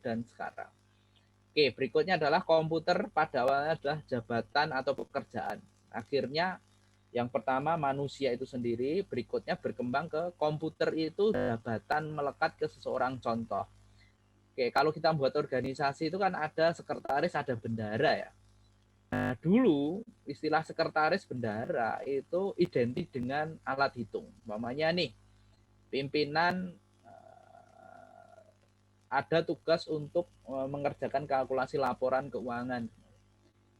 dan sekarang. Oke, berikutnya adalah komputer pada awalnya adalah jabatan atau pekerjaan. Akhirnya yang pertama manusia itu sendiri, berikutnya berkembang ke komputer itu jabatan melekat ke seseorang contoh. Oke, kalau kita buat organisasi itu kan ada sekretaris, ada bendara ya. Nah, dulu istilah sekretaris bendara itu identik dengan alat hitung. Umpamanya nih, pimpinan ada tugas untuk mengerjakan kalkulasi laporan keuangan.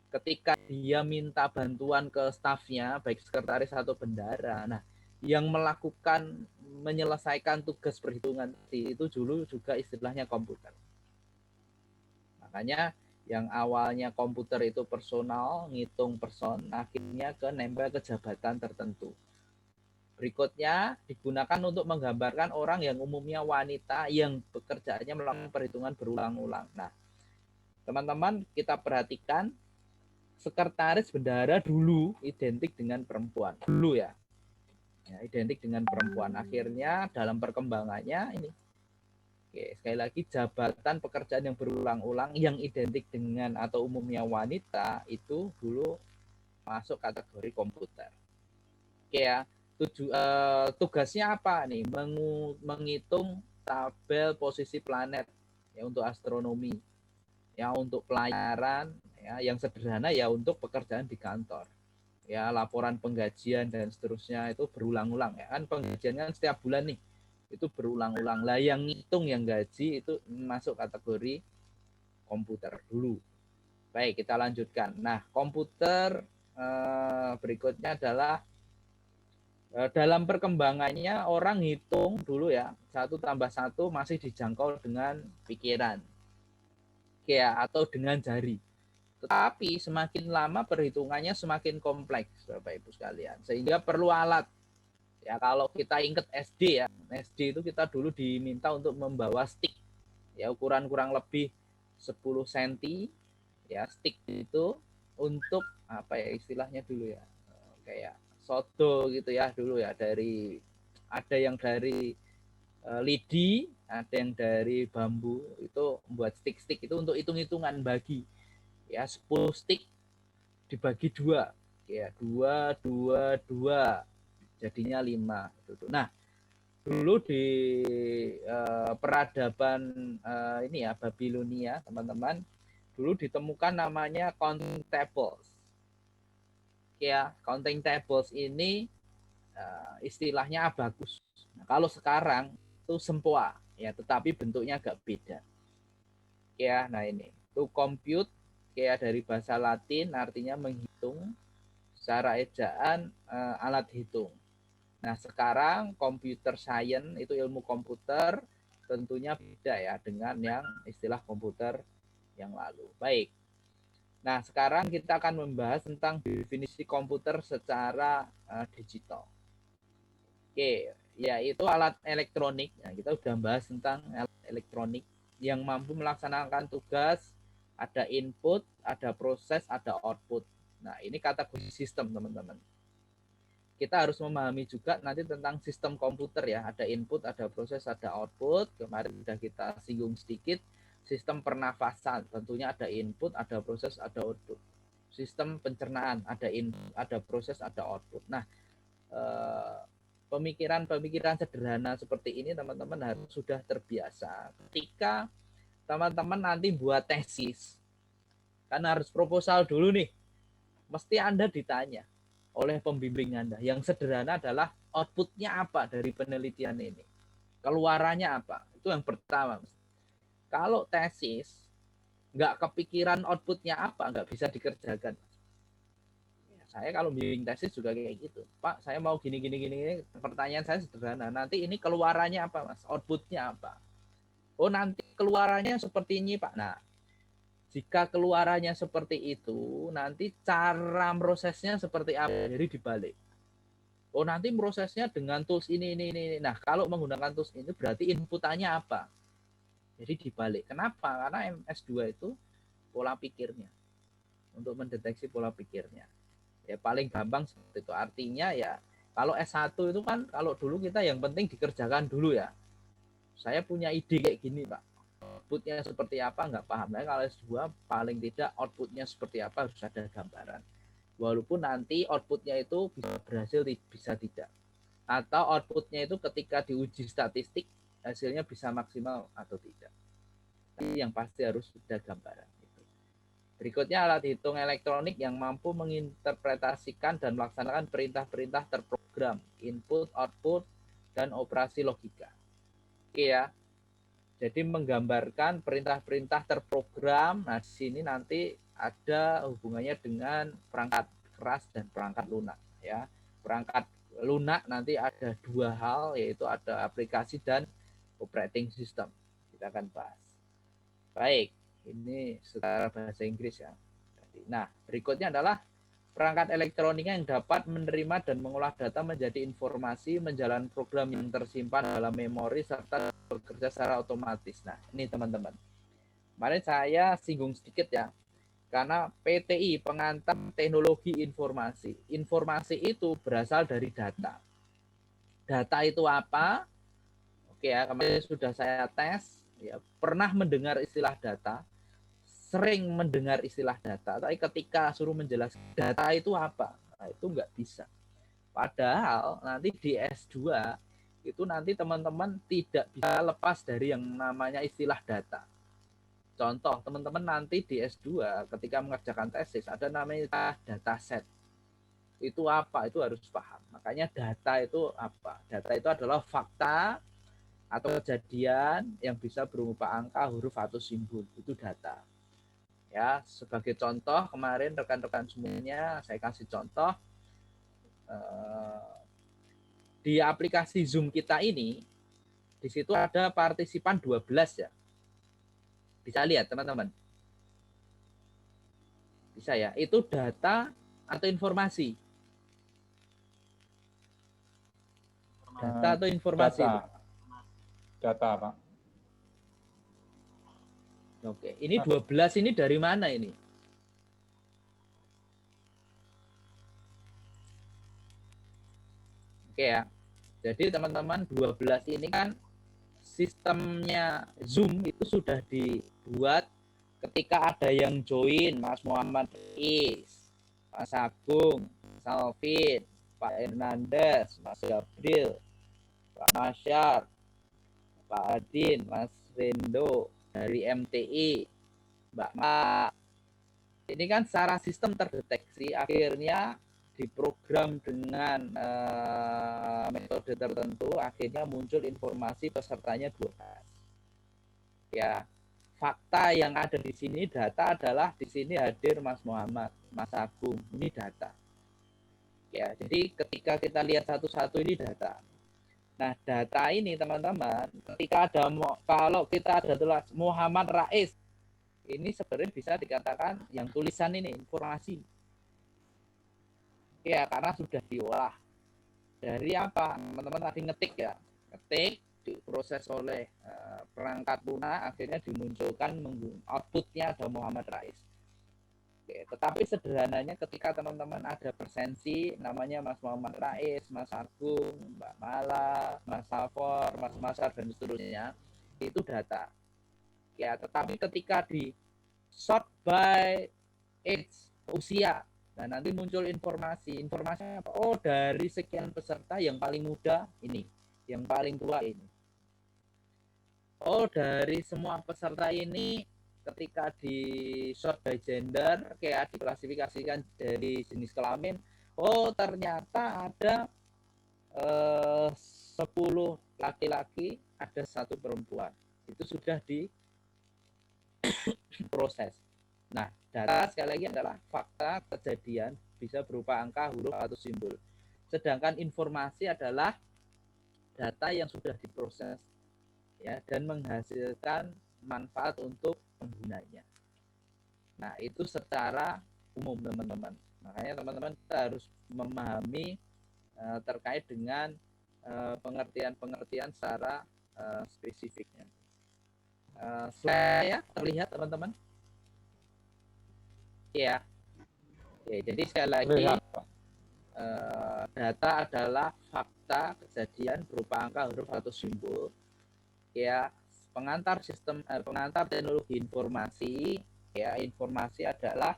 Ketika dia minta bantuan ke stafnya, baik sekretaris atau bendara, nah yang melakukan menyelesaikan tugas perhitungan itu dulu juga istilahnya komputer. Makanya yang awalnya komputer itu personal, ngitung person, akhirnya ke nempel ke jabatan tertentu. Berikutnya digunakan untuk menggambarkan orang yang umumnya wanita yang pekerjaannya melakukan perhitungan berulang-ulang. Nah, teman-teman kita perhatikan sekretaris bendara dulu identik dengan perempuan. Dulu ya, identik dengan perempuan. Akhirnya dalam perkembangannya ini, oke, sekali lagi jabatan pekerjaan yang berulang-ulang yang identik dengan atau umumnya wanita itu dulu masuk kategori komputer. Oke ya. Tugasnya apa nih? Menghitung tabel posisi planet ya untuk astronomi, ya untuk pelayaran, ya yang sederhana ya untuk pekerjaan di kantor, ya laporan penggajian dan seterusnya itu berulang-ulang ya kan penggajian kan setiap bulan nih itu berulang-ulang lah yang ngitung yang gaji itu masuk kategori komputer dulu. Baik kita lanjutkan. Nah komputer berikutnya adalah dalam perkembangannya orang hitung dulu ya 1+1 masih dijangkau dengan pikiran ya atau dengan jari. Tetapi semakin lama perhitungannya semakin kompleks Bapak Ibu sekalian sehingga perlu alat. Ya kalau kita ingat SD ya, SD itu kita dulu diminta untuk membawa stick ya ukuran kurang lebih 10 cm ya stick itu untuk apa ya istilahnya dulu ya kayak soto gitu ya dulu ya dari ada yang dari lidi, ada yang dari bambu itu membuat stick-stick itu untuk hitung-hitungan bagi ya 10 stick dibagi 2 ya 2 jadinya 5 gitu. Nah dulu di peradaban ini ya Babilonia teman-teman dulu ditemukan namanya counting tables ya counting tables ini istilahnya abakus. Nah, kalau sekarang itu sempoa ya tetapi bentuknya agak beda ya. Nah ini to compute kayak dari bahasa Latin artinya menghitung, secara ejaan alat hitung. Nah sekarang computer science itu ilmu komputer tentunya beda ya dengan yang istilah komputer yang lalu. Baik. Nah sekarang kita akan membahas tentang definisi komputer secara digital. Oke, yaitu alat elektronik. Nah, kita sudah bahas tentang alat elektronik yang mampu melaksanakan tugas, ada input, ada proses, ada output. Nah, ini kategori sistem, teman-teman. Kita harus memahami juga nanti tentang sistem komputer ya. Ada input, ada proses, ada output. Kemarin sudah kita singgung sedikit. Sistem pernafasan, tentunya ada input, ada proses, ada output. Sistem pencernaan, ada input, ada proses, ada output. Nah, pemikiran-pemikiran sederhana seperti ini teman-teman harus sudah terbiasa ketika teman-teman nanti buat tesis kan harus proposal dulu nih, mesti Anda ditanya oleh pembimbing Anda yang sederhana adalah outputnya apa dari penelitian ini, keluarannya apa, itu yang pertama. Kalau tesis nggak kepikiran outputnya apa nggak bisa dikerjakan. Saya kalau bimbing tesis juga kayak gitu. Pak, saya mau gini. Pertanyaan saya sederhana. Nanti ini keluarannya apa, Mas? Outputnya apa? Oh, nanti keluarannya seperti ini, Pak. Nah, jika keluarannya seperti itu, nanti cara prosesnya seperti apa? Jadi dibalik. Oh, nanti prosesnya dengan tools ini. Nah, kalau menggunakan tools ini berarti inputannya apa? Jadi dibalik. Kenapa? Karena MS2 itu pola pikirnya. Untuk mendeteksi pola pikirnya. Ya paling gampang seperti itu. Artinya ya kalau S1 itu kan kalau dulu kita yang penting dikerjakan dulu ya. Saya punya ide kayak gini Pak. outputnya seperti apa nggak paham. Nah, kalau S2 paling tidak outputnya seperti apa harus ada gambaran. Walaupun nanti outputnya itu bisa berhasil, bisa tidak. Atau outputnya itu ketika diuji statistik hasilnya bisa maksimal atau tidak. Tapi yang pasti harus ada gambaran. Berikutnya alat hitung elektronik yang mampu menginterpretasikan dan melaksanakan perintah-perintah terprogram, input, output, dan operasi logika. Oke ya. Jadi menggambarkan perintah-perintah terprogram. Nah, di sini nanti ada hubungannya dengan perangkat keras dan perangkat lunak ya. Perangkat lunak nanti ada dua hal, yaitu ada aplikasi dan operating system. Kita akan bahas. Baik. Ini secara bahasa Inggris ya. Nah, berikutnya adalah perangkat elektronika yang dapat menerima dan mengolah data menjadi informasi, menjalankan program yang tersimpan dalam memori, serta bekerja secara otomatis. Nah, ini teman-teman. Kemarin saya singgung sedikit ya, karena PTI, pengantar teknologi informasi. Informasi itu berasal dari data. Data itu apa? Oke ya, kemarin sudah saya tes. Ya, pernah mendengar istilah data? Sering mendengar istilah data, tapi ketika suruh menjelaskan data itu apa, nah, itu nggak bisa. Padahal nanti di S2 itu nanti teman-teman tidak bisa lepas dari yang namanya istilah data. Contoh, teman-teman nanti di S2 ketika mengerjakan tesis ada namanya data set. Itu apa? Itu harus paham. Makanya data itu apa? Data itu adalah fakta atau kejadian yang bisa berupa angka, huruf, atau simbol. Itu data. Ya, sebagai contoh kemarin rekan-rekan semuanya saya kasih contoh di aplikasi Zoom kita ini, di situ ada partisipan 12 ya. Bisa lihat teman-teman? Bisa ya. Itu data atau informasi? Data atau informasi? Data. Data, Pak. Oke, ini 12 ini dari mana ini? Oke ya. Jadi teman-teman 12 ini kan sistemnya Zoom itu sudah dibuat ketika ada yang join, Mas Muhammad Is, Mas Agung, Mas Alvin, Pak Hernandez, Mas Gabriel, Pak Masyar, Pak Adin, Mas Rendo dari MTI, Mbak Ma. Ini kan secara sistem terdeteksi, akhirnya diprogram dengan metode tertentu, akhirnya muncul informasi pesertanya 12. Ya, fakta yang ada di sini data adalah di sini hadir Mas Muhammad, Mas Agung, ini data. Ya, jadi ketika kita lihat satu-satu ini data. Nah, data ini teman-teman, ketika ada kalau kita ada tulis Muhammad Rais, ini sebenarnya bisa dikatakan yang tulisan ini informasi. Ya, karena sudah diolah. Dari apa? Teman-teman tadi ngetik ya. Ngetik diproses oleh perangkat lunak, akhirnya dimunculkan outputnya ada Muhammad Rais. Oke, tetapi sederhananya ketika teman-teman ada presensi namanya Mas Muhammad Rais, Mas Agung, Mbak Mala, Mas Safor, Mas Masar dan seterusnya, itu data. Ya, tetapi ketika di sort by age, usia, nah nanti muncul informasi apa? Oh, dari sekian peserta yang paling muda ini, yang paling tua ini. Oh, dari semua peserta ini ketika di sort by gender, kayak diklasifikasikan dari jenis kelamin, oh ternyata ada 10 laki-laki, ada 1 perempuan. Itu sudah diproses. Nah, data sekali lagi adalah fakta kejadian, bisa berupa angka, huruf, atau simbol. Sedangkan informasi adalah data yang sudah diproses ya dan menghasilkan manfaat untuk penggunanya. Nah, itu secara umum teman-teman. Makanya teman-teman kita harus memahami terkait dengan pengertian-pengertian secara spesifiknya. Saya terlihat teman-teman? Ya. Oke, jadi sekali lagi data adalah fakta kejadian berupa angka, huruf, atau simbol. Ya, pengantar teknologi informasi. Ya, informasi adalah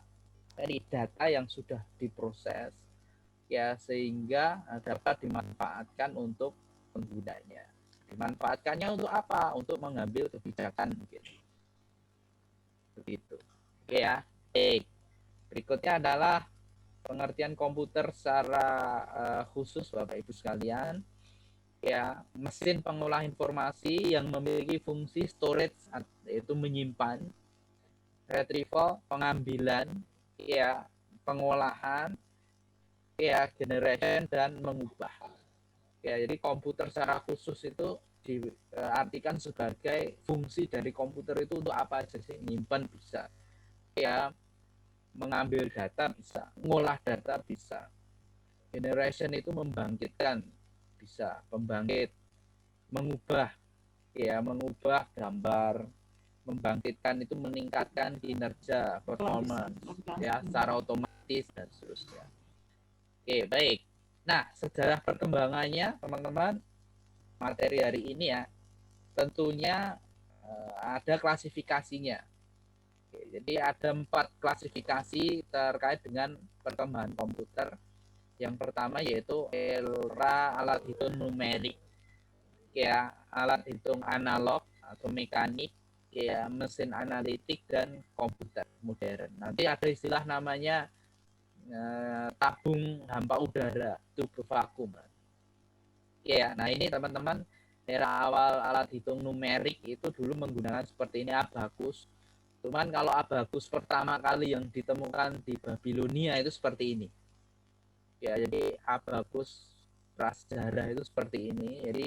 dari data yang sudah diproses, ya, sehingga dapat dimanfaatkan untuk penggunanya. Dimanfaatkannya untuk apa? Untuk mengambil kebijakan mungkin. Begitu. Oke ya. Berikutnya adalah pengertian komputer secara khusus Bapak Ibu sekalian. Ya, mesin pengolah informasi yang memiliki fungsi storage, yaitu menyimpan, retrieval, pengambilan, ya, pengolahan, ya, generation, dan mengubah. Ya, jadi komputer secara khusus itu diartikan sebagai fungsi dari komputer itu untuk apa aja sih? Menyimpan bisa, ya, mengambil data bisa, mengolah data bisa, generation itu membangkitkan bisa, pembangkit, mengubah, ya, mengubah gambar, membangkitkan itu meningkatkan kinerja, performance, ya, secara otomatis dan seterusnya. Oke, baik. Nah, sejarah perkembangannya teman-teman, materi hari ini ya, tentunya ada klasifikasinya. Oke, jadi ada 4 klasifikasi terkait dengan perkembangan komputer. Yang pertama yaitu era alat hitung numerik, ya, alat hitung analog atau mekanik, ya, mesin analitik, dan komputer modern. Nanti ada istilah namanya tabung hampa udara, tube vakum. Ya, nah ini teman-teman, era awal alat hitung numerik itu dulu menggunakan seperti ini, abakus. Cuman kalau abakus pertama kali yang ditemukan di Babilonia itu seperti ini. Ya, jadi abakus prasejarah itu seperti ini. Jadi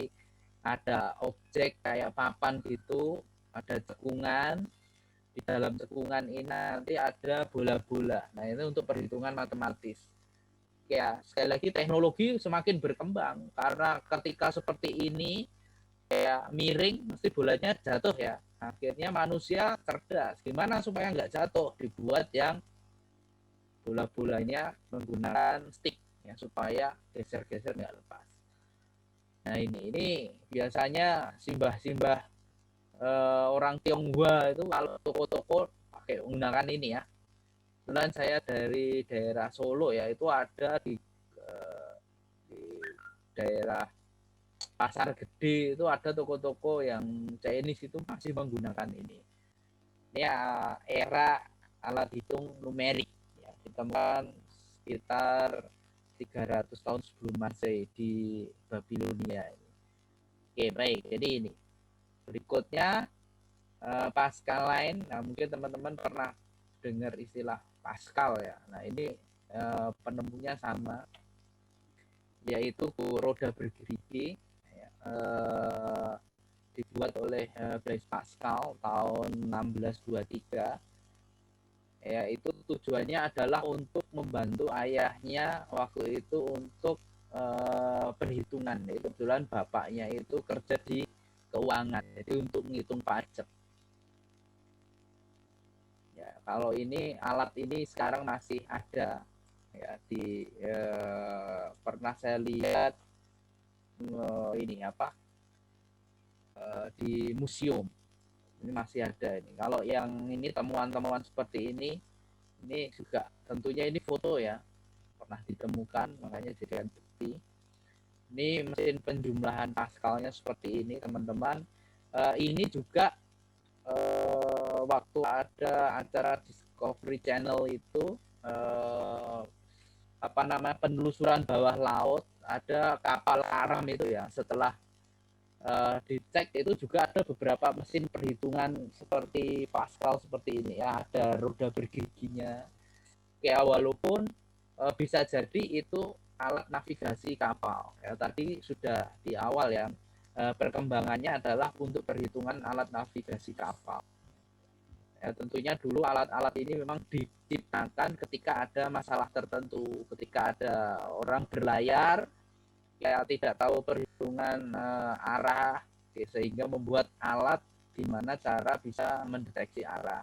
ada objek kayak papan gitu, ada cekungan, di dalam cekungan ini nanti ada bola-bola. Nah, ini untuk perhitungan matematis. Ya, sekali lagi teknologi semakin berkembang karena ketika seperti ini ya miring mesti bolanya jatuh ya. Akhirnya manusia cerdas. Gimana supaya nggak jatuh? Dibuat yang bola-bolanya menggunakan stick ya, supaya geser-geser nggak lepas. Nah ini biasanya simbah-simbah orang Tionghoa itu kalau toko-toko pakai menggunakan ini ya. Kebetulan saya dari daerah Solo ya, itu ada di daerah Pasar Gede itu ada toko-toko yang Chinese itu masih menggunakan ini. Ini era alat hitung numerik ya, ditemukan sekitar 300 tahun sebelum Masehi di Babilonia. Oke, baik. Jadi ini berikutnya Pascal line. Nah, mungkin teman-teman pernah dengar istilah Pascal ya. Nah, ini penemunya sama, yaitu roda bergerigi ya, dibuat oleh Blaise Pascal tahun 1623. Ya, itu tujuannya adalah untuk membantu ayahnya waktu itu untuk perhitungan. Itu kebetulan bapaknya itu kerja di keuangan, jadi untuk menghitung pajak. Ya, kalau ini alat ini sekarang masih ada ya di pernah saya lihat ini apa di museum. Ini masih ada ini. Kalau yang ini temuan-temuan seperti ini juga tentunya ini foto ya, pernah ditemukan, makanya jadikan bukti. Ini mesin penjumlahan Pascalnya seperti ini teman-teman. Ini juga waktu ada acara Discovery Channel itu penelusuran bawah laut, ada kapal karam itu ya, setelah dicek itu juga ada beberapa mesin perhitungan seperti Pascal seperti ini ya, ada roda bergiginya ya, walaupun bisa jadi itu alat navigasi kapal ya, tadi sudah di awal ya, perkembangannya adalah untuk perhitungan alat navigasi kapal ya. Tentunya dulu alat-alat ini memang diciptakan ketika ada masalah tertentu, ketika ada orang berlayar ya tidak tahu perhitungan arah, sehingga membuat alat di mana cara bisa mendeteksi arah.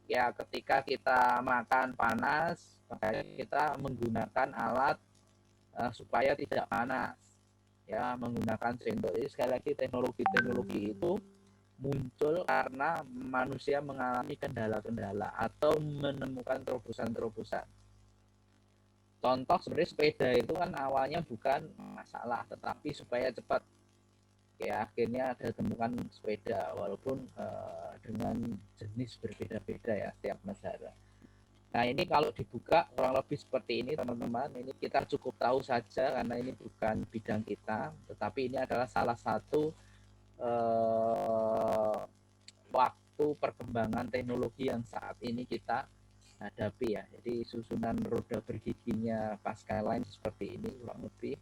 Ya, ketika kita makan panas, maka kita menggunakan alat supaya tidak panas. Ya, menggunakan sendok. Jadi sekali lagi teknologi-teknologi itu muncul karena manusia mengalami kendala-kendala atau menemukan terobosan-terobosan. Contoh sebenarnya sepeda itu kan awalnya bukan masalah, tetapi supaya cepat ya akhirnya ada temukan sepeda walaupun dengan jenis berbeda-beda ya setiap negara. Nah ini kalau dibuka kurang lebih seperti ini teman-teman, ini kita cukup tahu saja karena ini bukan bidang kita, tetapi ini adalah salah satu waktu perkembangan teknologi yang saat ini kita hadapi ya. Jadi susunan roda bergiginya Pascaline seperti ini kurang lebih.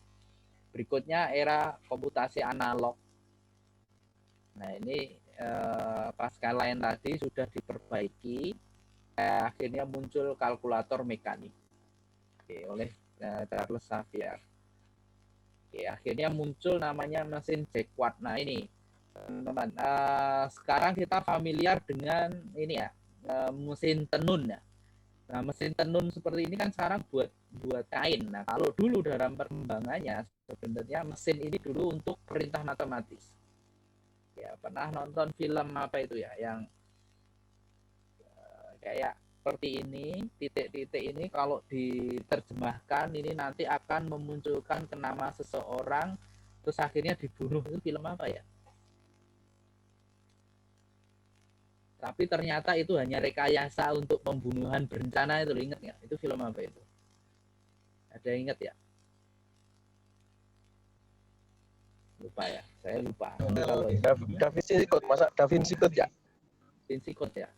Berikutnya era komputasi analog. Nah ini Pascaline tadi sudah diperbaiki. Akhirnya muncul kalkulator mekanik oleh Charles Xavier. Akhirnya muncul namanya mesin Jacquard. Nah ini teman-teman, sekarang kita familiar dengan ini ya, mesin tenun ya. Nah mesin tenun seperti ini kan sekarang buat kain. Nah kalau dulu dalam perkembangannya sebenarnya mesin ini dulu untuk perintah matematis. Ya pernah nonton film apa itu ya, yang kayak seperti ini, titik-titik ini kalau diterjemahkan ini nanti akan memunculkan nama seseorang terus akhirnya dibunuh. Itu film apa ya? Tapi ternyata itu hanya rekayasa untuk pembunuhan berencana. Itu ingat nggak? Itu film apa itu? Ada yang ingat ya? Lupa ya, saya lupa. Da Vinci Code, masa Da Vinci Code ya? Da Vinci Code ya.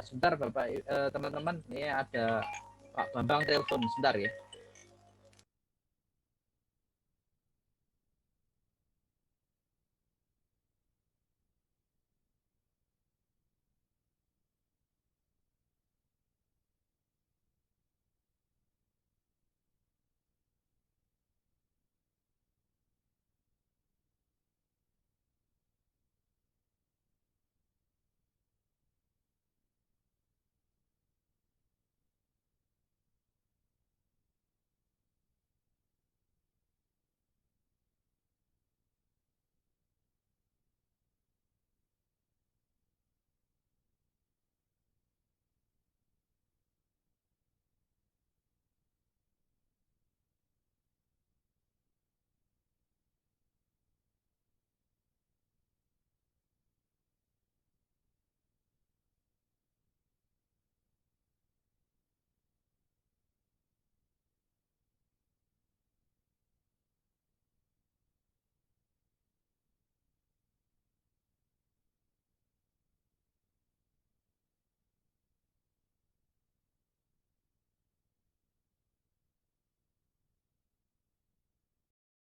Sebentar Bapak, teman-teman, ini ada Pak Bambang telepon sebentar ya.